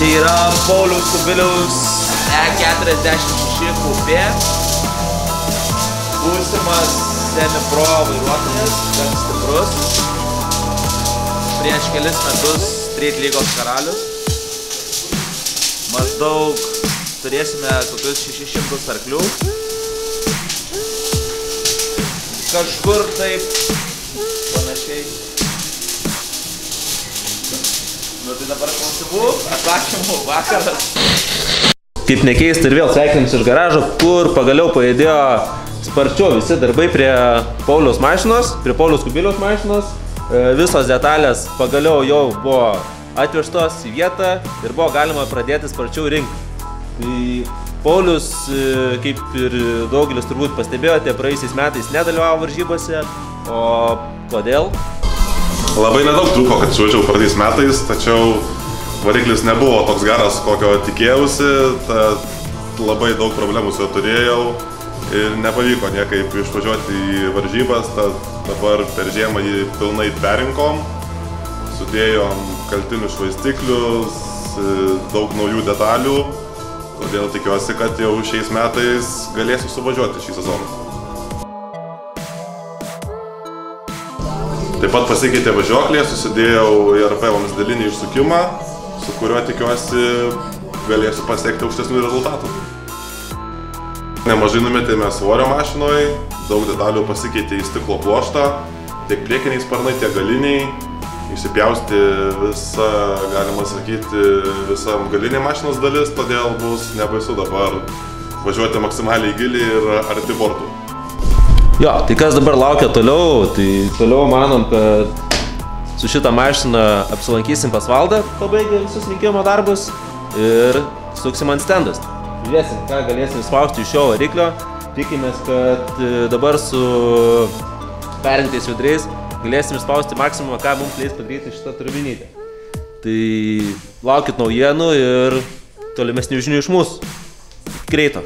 Čia yra Pauliaus Kubiliaus E46 Coupé. Būsimas semi-pro vairuotojas, gan stiprus. Prieš kelis metus Street lygos karalius. Maždaug turėsime kokius 600 arklių. Kažkur taip panašiai. Nu tai dabar klausimų, atsakymų vakaras. Kaip nekeista ir vėl sveikinus iš garažo, kur pagaliau pajudėjo sparčiau visi darbai prie Pauliaus mašinos, prie Pauliaus Kubiliaus mašinos. Visos detalės pagaliau jau buvo atvežtos į vietą ir buvo galima pradėti sparčiau rinkti. Tai Paulius, kaip ir daugelis turbūt pastebėjote, praėjusiais metais nedalyvavo varžybose. O kodėl? Labai nedaug trūko, kad išvažiavau praeitais metais, tačiau variklis nebuvo toks geras, kokio tikėjausi, tad labai daug problemų su juo turėjau ir nepavyko niekaip išvažiuoti į varžybas, tad dabar per žiemą jį pilnai perinkom, sudėjom kaltinius švaistiklius, daug naujų detalių, todėl tikiuosi, kad jau šiais metais galėsiu suvažiuoti šį sezoną. Taip pat pasikeitė važiuoklė, susidėjau į RP vamzdelinį išsukimą, su kuriuo tikiuosi galėsiu pasiekti aukštesnių rezultatų. Nemažai numetėme svorio mašinoje, daug detalių pasikeitė į stiklo pluoštą, tiek priekiniai sparnai, tiek galiniai. Išsipjausti visą, galima sakyti, visa galinė mašinos dalis, todėl bus nebaisu dabar važiuoti maksimaliai giliai ir arti bortų. Jo, tai kas dabar laukia toliau, tai toliau manom, kad su šitą mašiną apsilankysim pas Valdą, pabaigę visus rinkimo darbus ir suksim ant stendas. Žiūrėsim, ką galėsim spausti iš šio variklio. Tikimės, kad dabar su perrinktais viduriais galėsim išspausti maksimumą, ką mums leis padaryti šitą turbinytę. Tai laukit naujienų ir tolimesnių žinių iš mūsų. Greito.